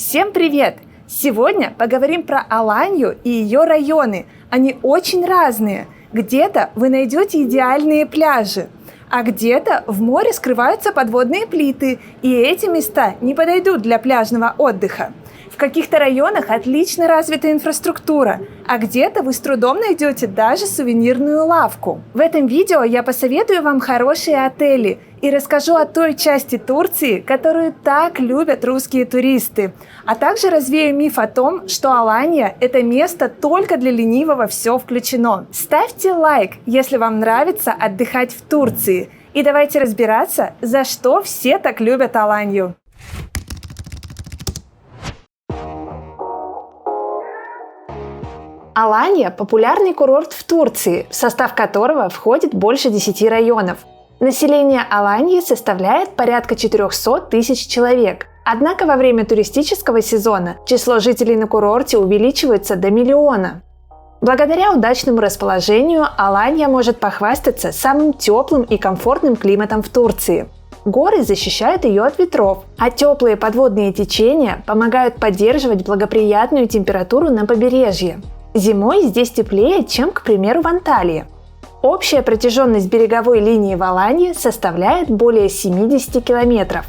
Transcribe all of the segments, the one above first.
Всем привет! Сегодня поговорим про Аланью и ее районы. Они очень разные. Где-то вы найдете идеальные пляжи, а где-то в море скрываются подводные плиты, и эти места не подойдут для пляжного отдыха. В каких-то районах отлично развита инфраструктура, а где-то вы с трудом найдете даже сувенирную лавку. В этом видео я посоветую вам хорошие отели и расскажу о той части Турции, которую так любят русские туристы, а также развею миф о том, что Аланья – это место только для ленивого, все включено. Ставьте лайк, если вам нравится отдыхать в Турции, и давайте разбираться, за что все так любят Аланью. Аланья – популярный курорт в Турции, в состав которого входит больше 10 районов. Население Аланьи составляет порядка 400 тысяч человек. Однако во время туристического сезона число жителей на курорте увеличивается до 1 миллиона. Благодаря удачному расположению Аланья может похвастаться самым теплым и комфортным климатом в Турции. Горы защищают ее от ветров, а теплые подводные течения помогают поддерживать благоприятную температуру на побережье. Зимой здесь теплее, чем, к примеру, в Анталии. Общая протяженность береговой линии в Аланье составляет более 70 километров.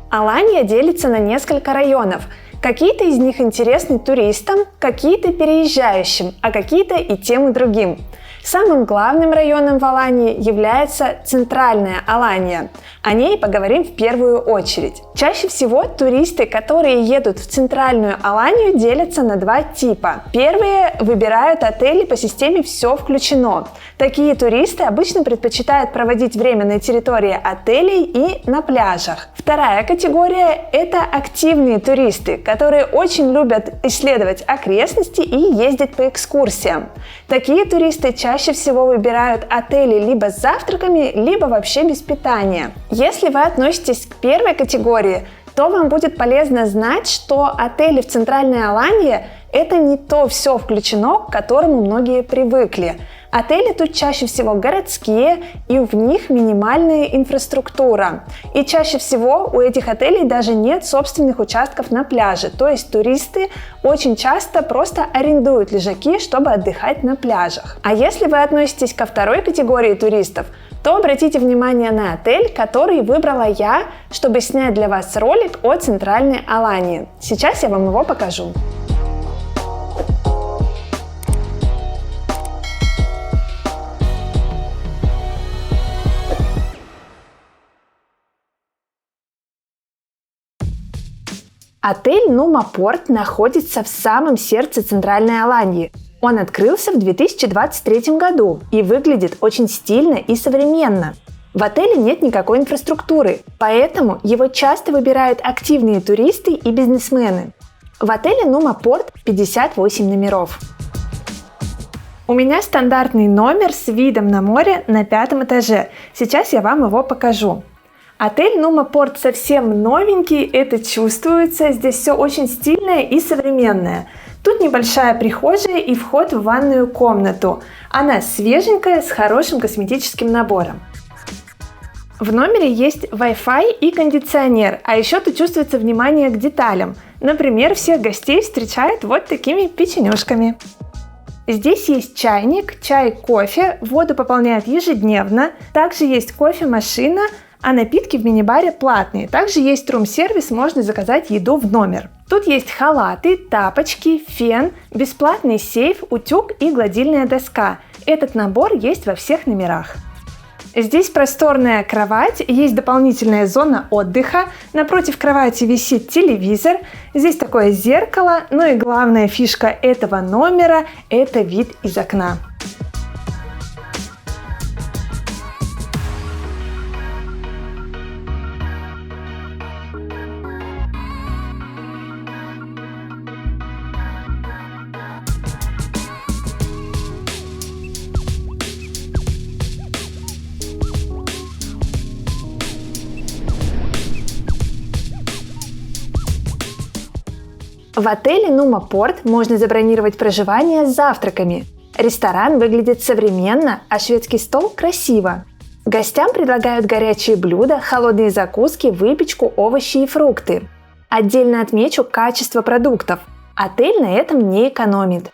Аланья делится на несколько районов. Какие-то из них интересны туристам, какие-то переезжающим, а какие-то и тем, и другим. Самым главным районом в Аланье является Центральная Аланья. О ней поговорим в первую очередь. Чаще всего туристы, которые едут в Центральную Аланью, делятся на два типа. Первые выбирают отели по системе «все включено». Такие туристы обычно предпочитают проводить время на территории отелей и на пляжах. Вторая категория – это активные туристы, которые очень любят исследовать окрестности и ездить по экскурсиям. Такие туристы чаще всего выбирают отели либо с завтраками, либо вообще без питания. Если вы относитесь к первой категории, то вам будет полезно знать, что отели в Центральной Аланье – это не то «все включено», к которому многие привыкли. Отели тут чаще всего городские, и в них минимальная инфраструктура. И чаще всего у этих отелей даже нет собственных участков на пляже, то есть туристы очень часто просто арендуют лежаки, чтобы отдыхать на пляжах. А если вы относитесь ко второй категории туристов, то обратите внимание на отель, который выбрала я, чтобы снять для вас ролик о Центральной Аланьи. Сейчас я вам его покажу. Отель Нума Порт находится в самом сердце Центральной Аланьи. Он открылся в 2023 году и выглядит очень стильно и современно. В отеле нет никакой инфраструктуры, поэтому его часто выбирают активные туристы и бизнесмены. В отеле Нума Порт 58 номеров. У меня стандартный номер с видом на море на 5 этаже. Сейчас я вам его покажу. Отель Нума Порт совсем новенький, это чувствуется, здесь все очень стильное и современное. Тут небольшая прихожая и вход в ванную комнату. Она свеженькая, с хорошим косметическим набором. В номере есть Wi-Fi и кондиционер, а еще тут чувствуется внимание к деталям. Например, всех гостей встречают вот такими печенюшками. Здесь есть чайник, чай, кофе, воду пополняют ежедневно. Также есть кофемашина, а напитки в мини-баре платные. Также есть рум-сервис, можно заказать еду в номер. Тут есть халаты, тапочки, фен, бесплатный сейф, утюг и гладильная доска. Этот набор есть во всех номерах. Здесь просторная кровать, есть дополнительная зона отдыха. Напротив кровати висит телевизор. Здесь такое зеркало. Ну и главная фишка этого номера – это вид из окна. В отеле Нума Порт можно забронировать проживание с завтраками. Ресторан выглядит современно, а шведский стол красиво. Гостям предлагают горячие блюда, холодные закуски, выпечку, овощи и фрукты. Отдельно отмечу качество продуктов. Отель на этом не экономит.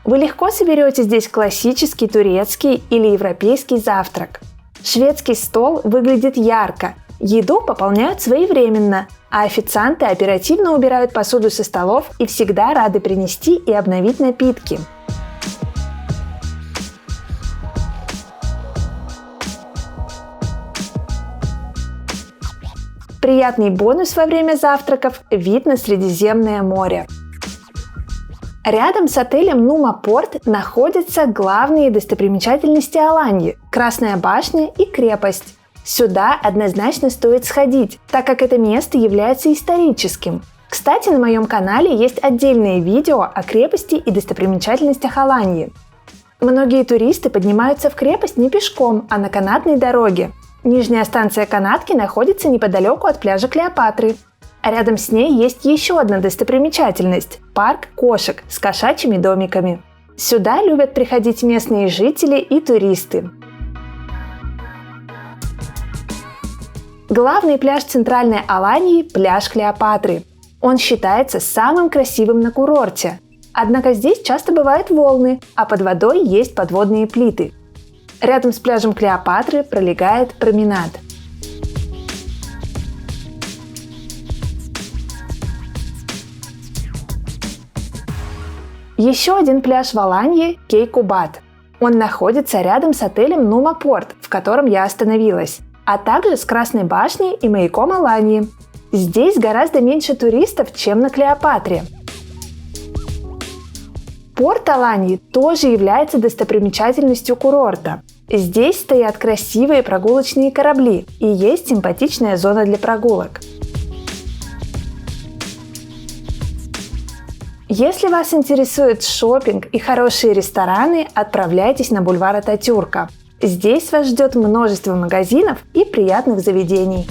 Вы легко соберете здесь классический турецкий или европейский завтрак. Шведский стол выглядит ярко, еду пополняют своевременно, а официанты оперативно убирают посуду со столов и всегда рады принести и обновить напитки. Приятный бонус во время завтраков – вид на Средиземное море. Рядом с отелем Нума Порт находятся главные достопримечательности Аланьи – Красная башня и крепость. Сюда однозначно стоит сходить, так как это место является историческим. Кстати, на моем канале есть отдельное видео о крепости и достопримечательностях Аланьи. Многие туристы поднимаются в крепость не пешком, а на канатной дороге. Нижняя станция канатки находится неподалеку от пляжа Клеопатры. Рядом с ней есть еще одна достопримечательность – парк кошек с кошачьими домиками. Сюда любят приходить местные жители и туристы. Главный пляж центральной Аланьи – пляж Клеопатры. Он считается самым красивым на курорте. Однако здесь часто бывают волны, а под водой есть подводные плиты. Рядом с пляжем Клеопатры пролегает променад. Еще один пляж в Аланьи – Кейкубат. Он находится рядом с отелем Нума Порт, в котором я остановилась, а также с Красной башней и маяком Аланьи. Здесь гораздо меньше туристов, чем на Клеопатре. Порт Аланьи тоже является достопримечательностью курорта. Здесь стоят красивые прогулочные корабли и есть симпатичная зона для прогулок. Если вас интересует шопинг и хорошие рестораны, отправляйтесь на бульвар Ататюрка. Здесь вас ждет множество магазинов и приятных заведений.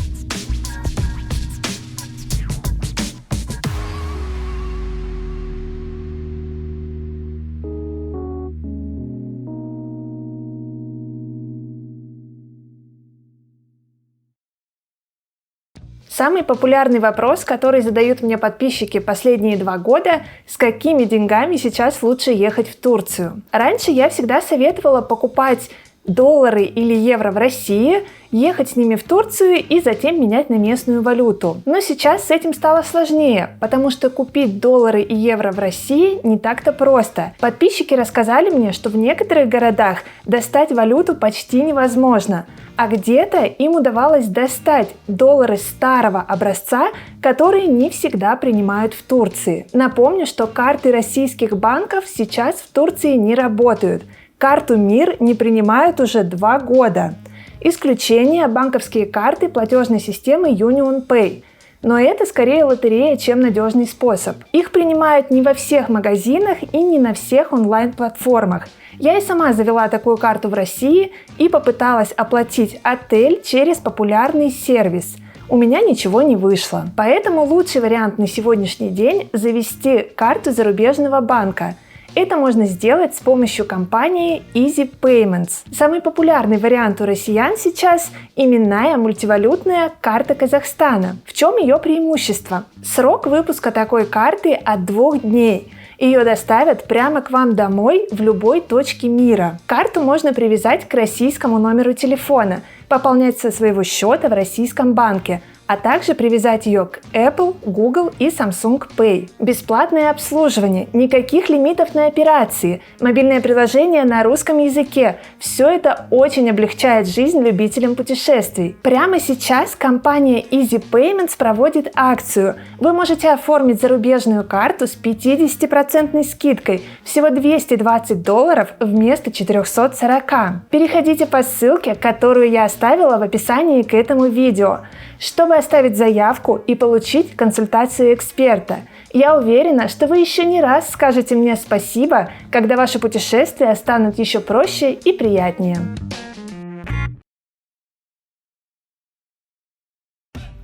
Самый популярный вопрос, который задают мне подписчики последние 2 года – с какими деньгами сейчас лучше ехать в Турцию? Раньше я всегда советовала покупать доллары или евро в России, ехать с ними в Турцию и затем менять на местную валюту. Но сейчас с этим стало сложнее, потому что купить доллары и евро в России не так-то просто. Подписчики рассказали мне, что в некоторых городах достать валюту почти невозможно, а где-то им удавалось достать доллары старого образца, которые не всегда принимают в Турции. Напомню, что карты российских банков сейчас в Турции не работают. Карту МИР не принимают уже 2 года. Исключение – банковские карты платежной системы UnionPay. Но это скорее лотерея, чем надежный способ. Их принимают не во всех магазинах и не на всех онлайн-платформах. Я и сама завела такую карту в России и попыталась оплатить отель через популярный сервис. У меня ничего не вышло. Поэтому лучший вариант на сегодняшний день – завести карту зарубежного банка. Это можно сделать с помощью компании Easy Payments. Самый популярный вариант у россиян сейчас – именная мультивалютная карта Казахстана. В чем ее преимущество? Срок выпуска такой карты от 2 дней. Ее доставят прямо к вам домой в любой точке мира. Карту можно привязать к российскому номеру телефона, пополнять со своего счета в российском банке, а также привязать ее к Apple, Google и Samsung Pay. Бесплатное обслуживание, никаких лимитов на операции, мобильное приложение на русском языке. Все это очень облегчает жизнь любителям путешествий. Прямо сейчас компания Easy Payments проводит акцию. Вы можете оформить зарубежную карту с 50% скидкой, всего $220 вместо 440. Переходите по ссылке, которую я оставила в описании к этому видео, чтобы оставить заявку и получить консультацию эксперта. Я уверена, что вы еще не раз скажете мне спасибо, когда ваши путешествия станут еще проще и приятнее.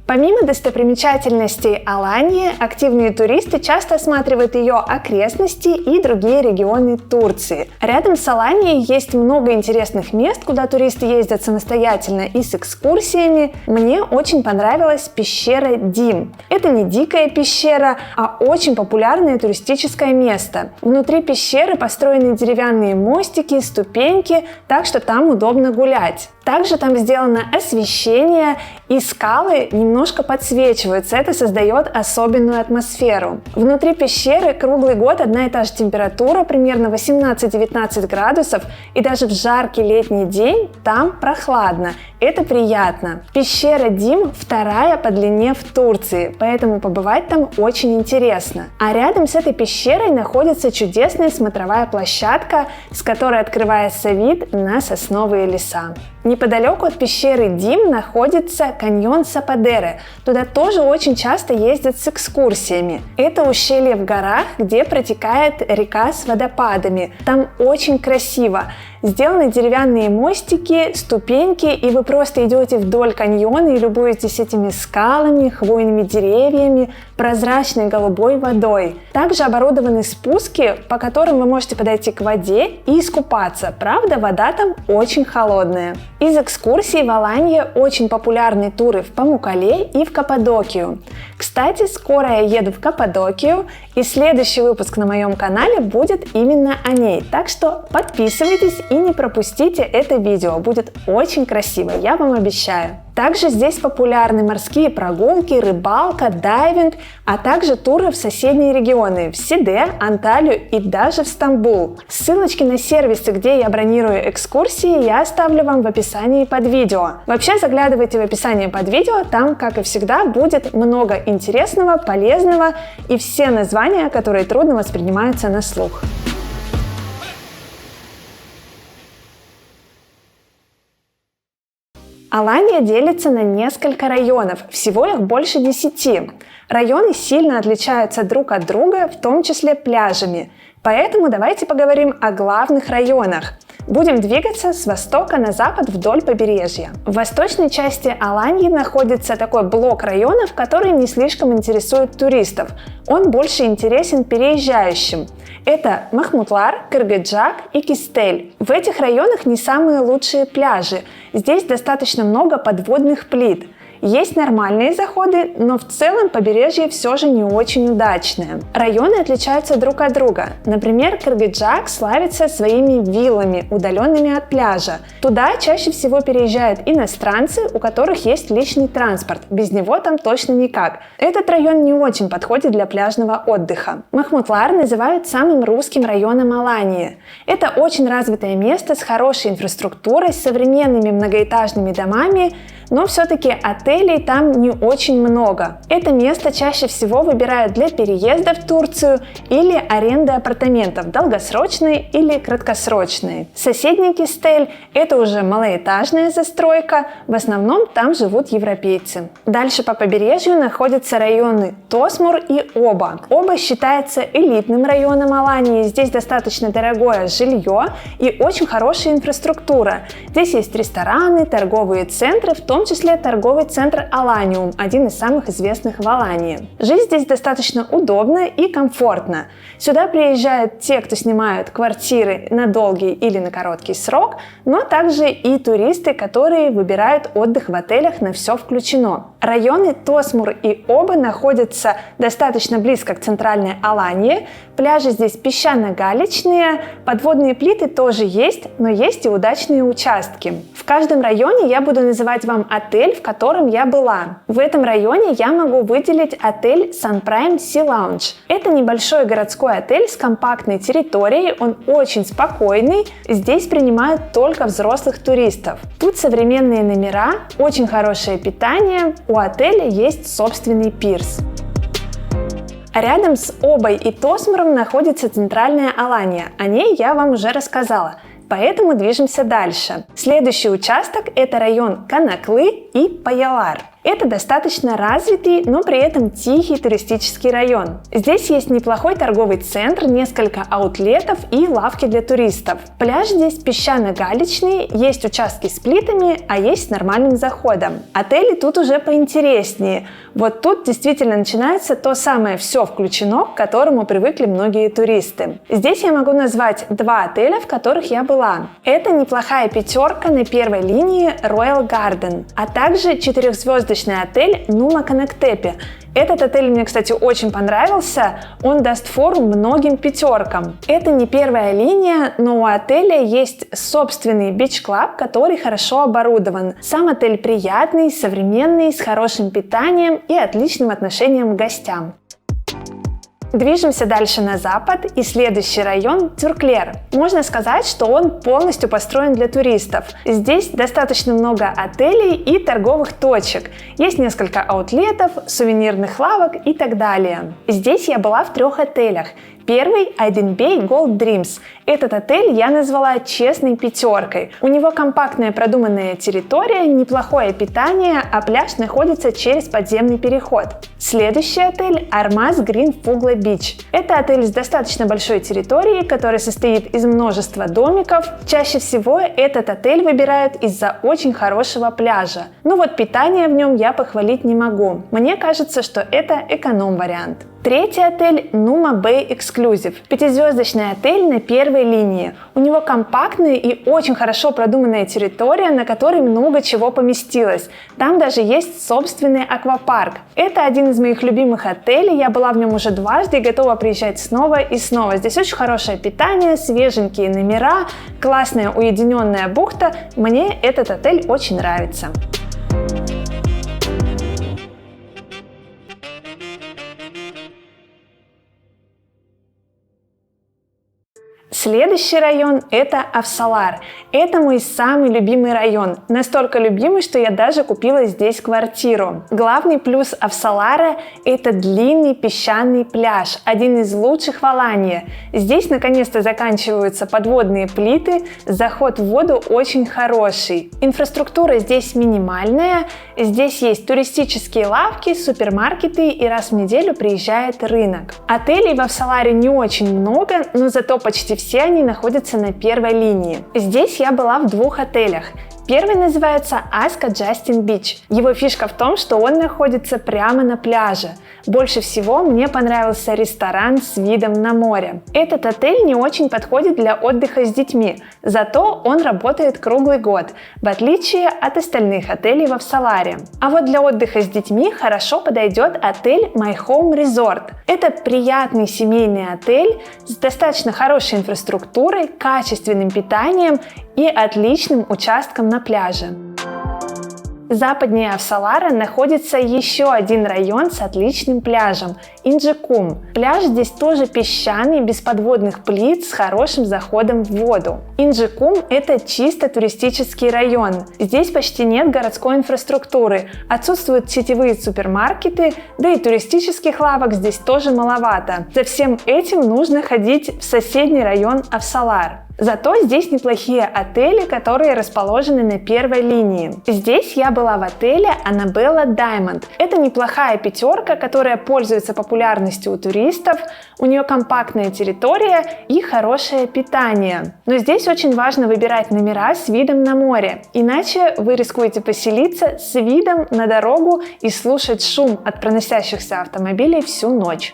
Помимо достопримечательностей Алании, активные туристы часто осматривают ее окрестности и другие регионы Турции. Рядом с Аланией есть много интересных мест, куда туристы ездят самостоятельно и с экскурсиями. Мне очень понравилась пещера Дим. Это не дикая пещера, а очень популярное туристическое место. Внутри пещеры построены деревянные мостики, ступеньки, так что там удобно гулять. Также там сделано освещение, и скалы немножко подсвечиваются. Это создает особенную атмосферу. Внутри пещеры круглый год одна и та же температура, примерно 18-19 градусов, и даже в жаркий летний день там прохладно. Это приятно. Пещера Дим вторая по длине в Турции, поэтому побывать там очень интересно. А рядом с этой пещерой находится чудесная смотровая площадка, с которой открывается вид на сосновые леса. Неподалеку от пещеры Дим находится каньон Сападере. Туда тоже очень часто ездят с экскурсиями. Это ущелье в горах, где протекает река с водопадами. Там очень красиво. Сделаны деревянные мостики, ступеньки, и вы просто идете вдоль каньона и любуетесь этими скалами, хвойными деревьями, прозрачной голубой водой. Также оборудованы спуски, по которым вы можете подойти к воде и искупаться. Правда, вода там очень холодная. Из экскурсий в Алании очень популярны туры в Памуккале и в Каппадокию. Кстати, скоро я еду в Каппадокию, и следующий выпуск на моем канале будет именно о ней. Так что подписывайтесь и не пропустите это видео. Будет очень красиво, я вам обещаю. Также здесь популярны морские прогулки, рыбалка, дайвинг, а также туры в соседние регионы – в Сиде, Анталию и даже в Стамбул. Ссылочки на сервисы, где я бронирую экскурсии, я оставлю вам в описании под видео. Вообще заглядывайте в описание под видео, там, как и всегда, будет много интересного, полезного и все названия, которые трудно воспринимаются на слух. Алания делится на несколько районов, всего их больше 10. Районы сильно отличаются друг от друга, в том числе пляжами. Поэтому давайте поговорим о главных районах. Будем двигаться с востока на запад вдоль побережья. В восточной части Алании находится такой блок районов, который не слишком интересует туристов. Он больше интересен переезжающим. Это Махмутлар, Кыргыджак и Кистель. В этих районах не самые лучшие пляжи. Здесь достаточно много подводных плит. Есть нормальные заходы, но в целом побережье все же не очень удачное. Районы отличаются друг от друга. Например, Кыргыджак славится своими виллами, удаленными от пляжа. Туда чаще всего переезжают иностранцы, у которых есть личный транспорт. Без него там точно никак. Этот район не очень подходит для пляжного отдыха. Махмутлар называют самым русским районом Алании. Это очень развитое место с хорошей инфраструктурой, с современными многоэтажными домами, но все-таки отелей там не очень много. Это место чаще всего выбирают для переезда в Турцию или аренды апартаментов, долгосрочные или краткосрочные. Соседний Кистель – это уже малоэтажная застройка, в основном там живут европейцы. Дальше по побережью находятся районы Тосмур и Оба. Оба считается элитным районом Алании, здесь достаточно дорогое жилье и очень хорошая инфраструктура. Здесь есть рестораны, торговые центры, в том числе торговый центр Аланиум, один из самых известных в Алании. Жизнь здесь достаточно удобна и комфортна. Сюда приезжают те, кто снимают квартиры на долгий или на короткий срок, но также и туристы, которые выбирают отдых в отелях на все включено. Районы Тосмур и Оба находятся достаточно близко к центральной Алании. Пляжи здесь песчано-галечные, подводные плиты тоже есть, но есть и удачные участки. В каждом районе я буду называть вам отель, в котором я была. В этом районе я могу выделить отель Sun Prime Sea Lounge. Это небольшой городской отель с компактной территорией, он очень спокойный, здесь принимают только взрослых туристов. Тут современные номера, очень хорошее питание, у отеля есть собственный пирс. Рядом с Обой и Тосмуром находится центральная Алания, о ней я вам уже рассказала. Поэтому движемся дальше. Следующий участок – это район Канаклы и Паялар. Это достаточно развитый, но при этом тихий туристический район. Здесь есть неплохой торговый центр, несколько аутлетов и лавки для туристов. Пляж здесь песчано-галечный, есть участки с плитами, а есть с нормальным заходом. Отели тут уже поинтереснее. Вот тут действительно начинается то самое «все включено», к которому привыкли многие туристы. Здесь я могу назвать 2 отеля, в которых я была. Это неплохая пятерка на первой линии Royal Garden, а также 4-звездочный отель Numa Коннектепе. Этот отель мне, кстати, очень понравился, он даст фору многим пятеркам. Это не первая линия, но у отеля есть собственный бич-клаб, который хорошо оборудован. Сам отель приятный, современный, с хорошим питанием и отличным отношением к гостям. Движемся дальше на запад, и следующий район – Тюрклер. Можно сказать, что он полностью построен для туристов. Здесь достаточно много отелей и торговых точек. Есть несколько аутлетов, сувенирных лавок и так далее. Здесь я была в 3 отелях. Первый – Айден Бей Gold Dreams. Этот отель я назвала честной пятеркой. У него компактная продуманная территория, неплохое питание, а пляж находится через подземный переход. Следующий отель – Армаз Грин Фугла Бич. Это отель с достаточно большой территорией, который состоит из множества домиков. Чаще всего этот отель выбирают из-за очень хорошего пляжа. Но вот питание в нем я похвалить не могу. Мне кажется, что это эконом-вариант. Третий отель – Numa Bay Exclusive. 5-звездочный отель на первой линии. У него компактная и очень хорошо продуманная территория, на которой много чего поместилось. Там даже есть собственный аквапарк. Это один из моих любимых отелей, я была в нем уже дважды и готова приезжать снова и снова. Здесь очень хорошее питание, свеженькие номера, классная уединенная бухта. Мне этот отель очень нравится. Следующий район – это Афсалар. Это мой самый любимый район. Настолько любимый, что я даже купила здесь квартиру. Главный плюс Афсалара – это длинный песчаный пляж, один из лучших в Алании. Здесь наконец-то заканчиваются подводные плиты, заход в воду очень хороший. Инфраструктура здесь минимальная, здесь есть туристические лавки, супермаркеты и раз в неделю приезжает рынок. Отелей в Афсаларе не очень много, но зато почти все они находятся на первой линии. Здесь я была в 2 отелях. Первый называется Аска Джастин Бич. Его фишка в том, что он находится прямо на пляже. Больше всего мне понравился ресторан с видом на море. Этот отель не очень подходит для отдыха с детьми, зато он работает круглый год, в отличие от остальных отелей в Афсаларе. А вот для отдыха с детьми хорошо подойдет отель My Home Resort. Это приятный семейный отель с достаточно хорошей инфраструктурой, качественным питанием и отличным участком на пляже. Западнее Афсалара находится еще один район с отличным пляжем – Инджикум. Пляж здесь тоже песчаный, без подводных плит, с хорошим заходом в воду. Инджикум – это чисто туристический район. Здесь почти нет городской инфраструктуры, отсутствуют сетевые супермаркеты, да и туристических лавок здесь тоже маловато. За всем этим нужно ходить в соседний район Афсалар. Зато здесь неплохие отели, которые расположены на первой линии. Здесь я была в отеле Annabella Diamond. Это неплохая пятерка, которая пользуется популярностью у туристов. У нее компактная территория и хорошее питание. Но здесь очень важно выбирать номера с видом на море, иначе вы рискуете поселиться с видом на дорогу и слушать шум от проносящихся автомобилей всю ночь.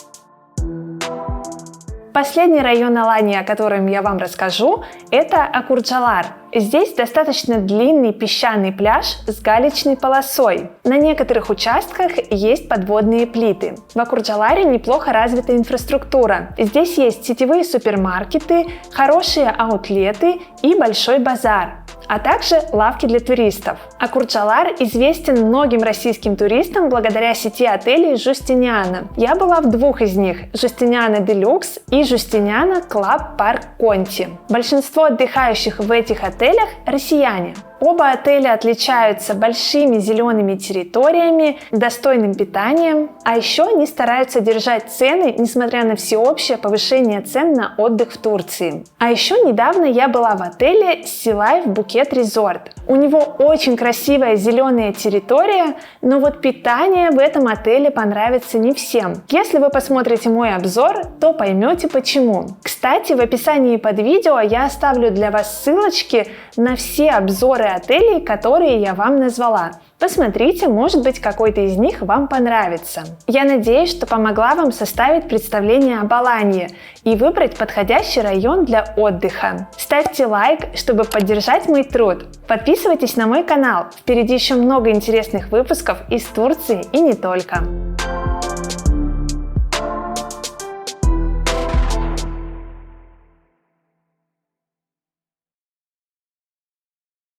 Последний район Алании, о котором я вам расскажу, это Акурджалар. Здесь достаточно длинный песчаный пляж с галечной полосой. На некоторых участках есть подводные плиты. В Акурджаларе неплохо развита инфраструктура. Здесь есть сетевые супермаркеты, хорошие аутлеты и большой базар, а также лавки для туристов. Акурджалар известен многим российским туристам благодаря сети отелей Justiniana. Я была в 2 из них – Justiniana Deluxe и Justiniana Club Park Conti. Большинство отдыхающих в этих отелях – россияне. Оба отеля отличаются большими зелеными территориями, достойным питанием, а еще они стараются держать цены, несмотря на всеобщее повышение цен на отдых в Турции. А еще недавно я была в отеле Sea Life Phuket Resort. У него очень красивая зеленая территория, но вот питание в этом отеле понравится не всем. Если вы посмотрите мой обзор, то поймете почему. Кстати, в описании под видео я оставлю для вас ссылочки на все обзоры отелей, которые я вам назвала. Посмотрите, может быть, какой-то из них вам понравится. Я надеюсь, что помогла вам составить представление об Аланье и выбрать подходящий район для отдыха. Ставьте лайк, чтобы поддержать мой труд. Подписывайтесь на мой канал, впереди еще много интересных выпусков из Турции и не только.